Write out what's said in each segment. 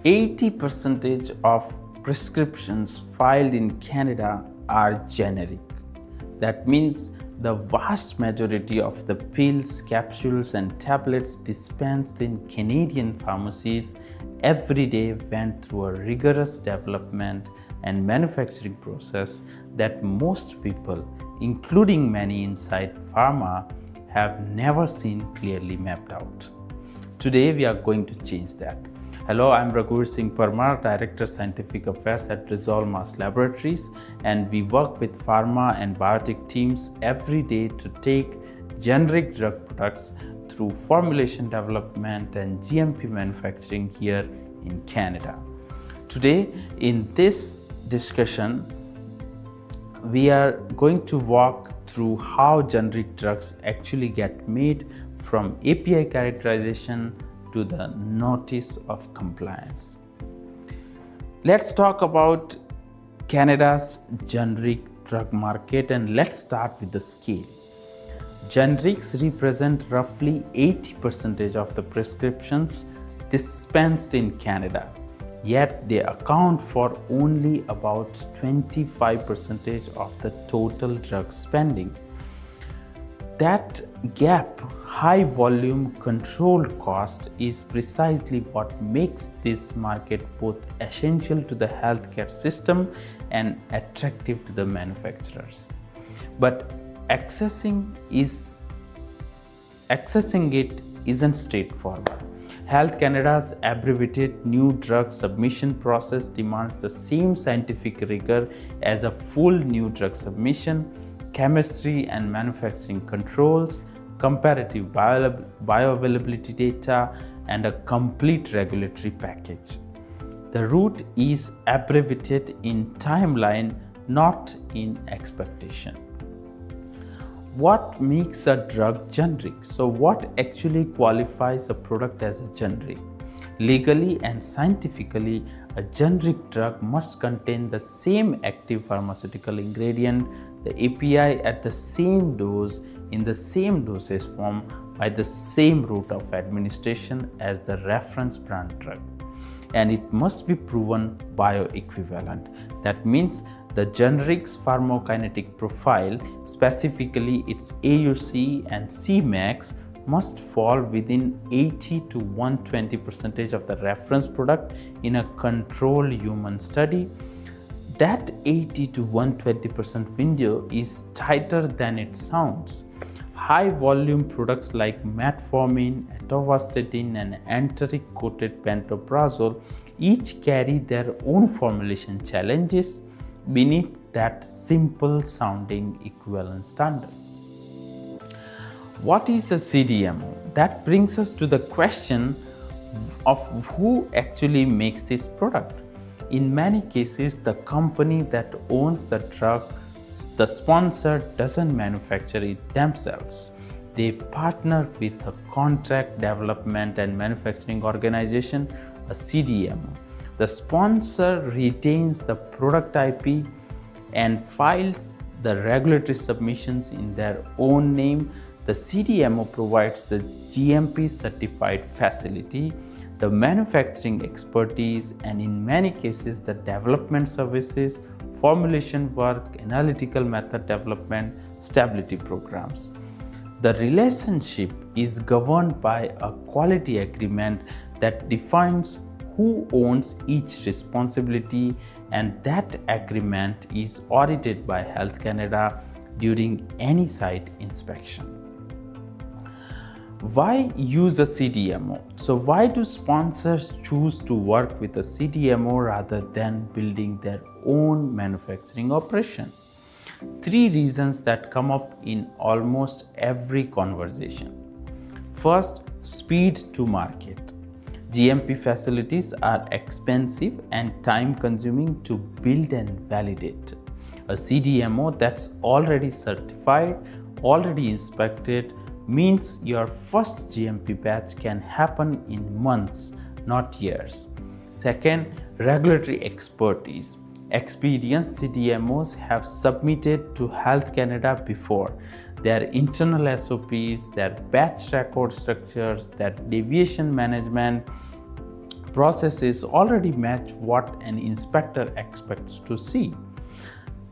80% of prescriptions filed in Canada are generic. That means the vast majority of the pills, capsules, and tablets dispensed in Canadian pharmacies every day went through a rigorous development and manufacturing process that most people, including many inside pharma, have never seen clearly mapped out. Today, we are going to change that. Hello, I'm Raghuveer Singh Parmar, Director Scientific Affairs at Resolve Mass Laboratories, and we work with pharma and biotech teams every day to take generic drug products through formulation development and GMP manufacturing here in Canada. Today, in this discussion, we are going to walk through how generic drugs actually get made from API characterization to the notice of compliance. Let's talk about Canada's generic drug market, and let's start with the scale. Generics represent roughly 80% of the prescriptions dispensed in Canada, yet they account for only about 25% of the total drug spending. That gap, high volume controlled cost, is precisely what makes this market both essential to the healthcare system and attractive to the manufacturers. But accessing it isn't straightforward. Health Canada's abbreviated new drug submission process demands the same scientific rigor as a full new drug submission, chemistry and manufacturing controls, comparative bioavailability data, and a complete regulatory package. The route is abbreviated in timeline, not in expectation. What makes a drug generic? So what actually qualifies a product as a generic? Legally and scientifically, a generic drug must contain the same active pharmaceutical ingredient, the API, at the same dose, in the same dosage form, by the same route of administration as the reference brand drug. And it must be proven bioequivalent. That means the generic's pharmacokinetic profile, specifically its AUC and Cmax, must fall within 80 to 120% of the reference product in a controlled human study. That 80 to 120% window is tighter than it sounds. High volume products like metformin, atorvastatin, and enteric coated pantoprazole each carry their own formulation challenges beneath that simple sounding equivalent standard. What is a CDMO? That brings us to the question of who actually makes this product. In many cases, the company that owns the drug, the sponsor, doesn't manufacture it themselves. They partner with a contract development and manufacturing organization, a CDMO. The sponsor retains the product IP and files the regulatory submissions in their own name. The CDMO provides the GMP certified facility, the manufacturing expertise, and in many cases the development services, formulation work, analytical method development, stability programs. The relationship is governed by a quality agreement that defines who owns each responsibility, and that agreement is audited by Health Canada during any site inspection. Why use a CDMO? So why do sponsors choose to work with a CDMO rather than building their own manufacturing operation? 3 reasons that come up in almost every conversation. First, speed to market. GMP facilities are expensive and time consuming to build and validate. A CDMO that's already certified, already inspected, means your first GMP batch can happen in months, not years. Second, regulatory expertise. Experienced CDMOs have submitted to Health Canada before. Their internal SOPs, their batch record structures, their deviation management processes already match what an inspector expects to see.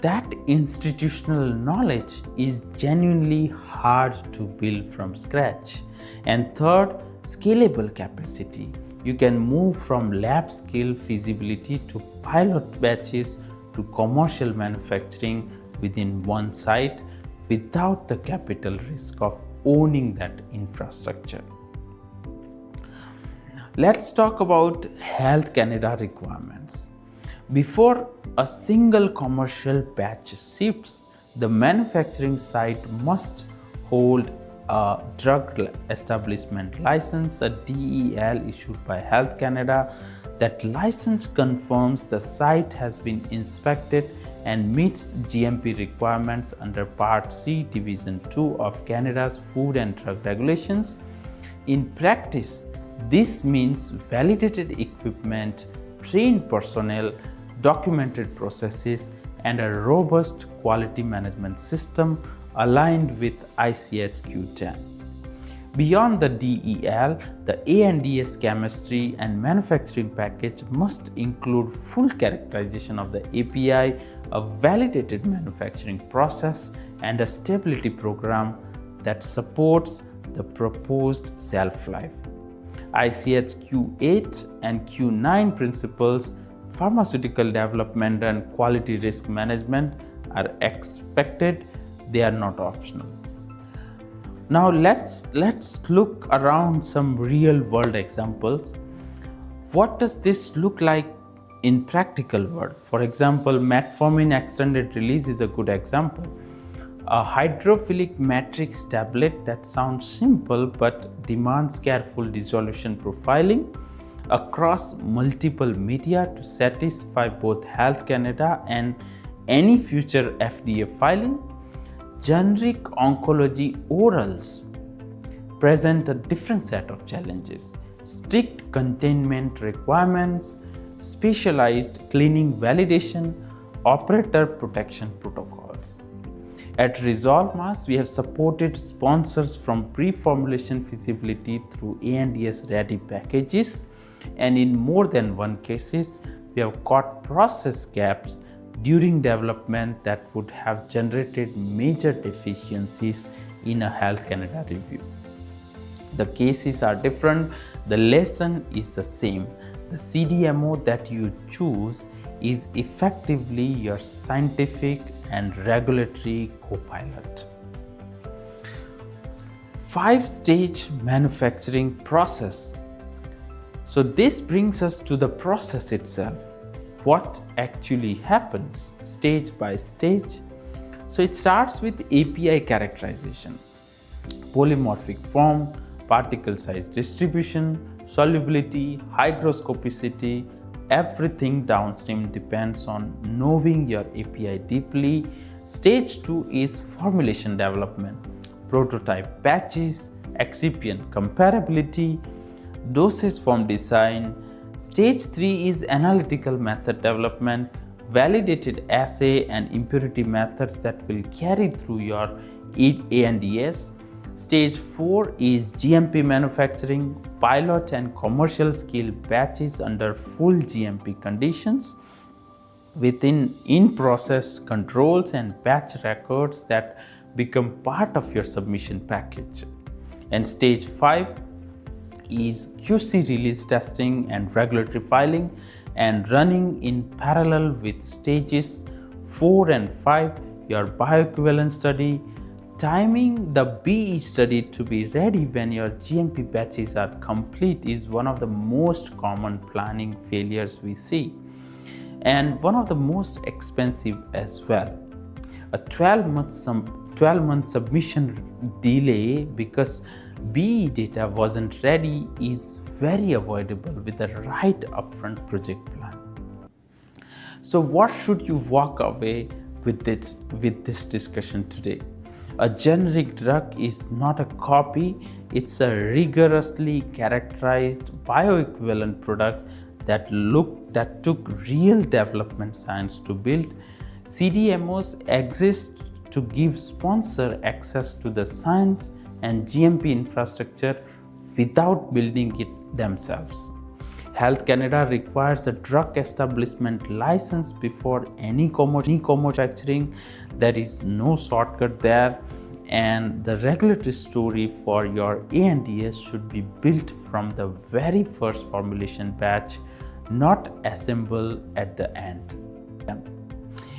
That institutional knowledge is genuinely hard to build from scratch. And third, scalable capacity. You can move from lab scale feasibility to pilot batches to commercial manufacturing within one site without the capital risk of owning that infrastructure. Let's talk about Health Canada requirements. Before a single commercial batch ships, the manufacturing site must hold a drug establishment license, a DEL issued by Health Canada. That license confirms the site has been inspected and meets GMP requirements under Part C, Division 2 of Canada's Food and Drug Regulations. In practice, this means validated equipment, trained personnel, documented processes, and a robust quality management system aligned with ICH Q10. Beyond the DEL, the ANDS chemistry and manufacturing package must include full characterization of the API, a validated manufacturing process, and a stability program that supports the proposed shelf life. ICH Q8 and Q9 principles, pharmaceutical development and quality risk management are expected, they are not optional. Now let's look around some real world examples. What does this look like in practical world? For example, metformin extended release is a good example. A hydrophilic matrix tablet that sounds simple but demands careful dissolution profiling across multiple media to satisfy both Health Canada and any future FDA filing. Generic oncology orals present a different set of challenges: strict containment requirements, specialized cleaning validation, operator protection protocols. At Resolve Mass, we have supported sponsors from pre-formulation feasibility through ANDS ready packages, and in more than one cases, we have caught process gaps during development that would have generated major deficiencies in a Health Canada review. The cases are different, the lesson is the same. The CDMO that you choose is effectively your scientific and regulatory co-pilot. 5-stage manufacturing process. So this brings us to the process itself. What actually happens stage by stage? So it starts with API characterization, polymorphic form, particle size distribution, solubility, hygroscopicity. Everything downstream depends on knowing your API deeply. Stage 2 is formulation development, prototype batches, excipient comparability, dosage form design. Stage 3 is analytical method development, validated assay and impurity methods that will carry through your ANDS. Stage 4 is GMP manufacturing, pilot and commercial scale batches under full GMP conditions, within in-process controls and batch records that become part of your submission package. And stage 5 is QC release testing and regulatory filing, and running in parallel with stages 4 and 5, your bioequivalence study, timing the BE study to be ready when your GMP batches are complete is one of the most common planning failures we see, and one of the most expensive as well. A 12-month submission delay because BE data wasn't ready is very avoidable with the right upfront project plan. So what should you walk away with this discussion today? A generic drug is not a copy, it's a rigorously characterized bioequivalent product that took real development science to build. CDMOs exist to give sponsor access to the science and GMP infrastructure without building it themselves. Health Canada requires a drug establishment license before any manufacturing. There is no shortcut there, and the regulatory story for your ANDAs should be built from the very first formulation batch, not assembled at the end.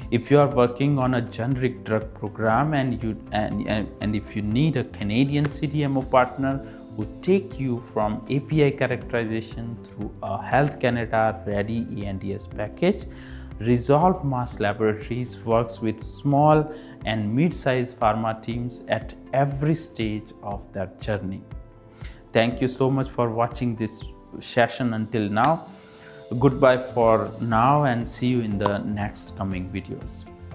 If you are working on a generic drug program and if you need a Canadian CDMO partner who take you from API characterization through a Health Canada ready ANDAs package, Resolve Mass Laboratories works with small and mid-sized pharma teams at every stage of that journey. Thank you so much for watching this session until now. Goodbye for now and see you in the next coming videos.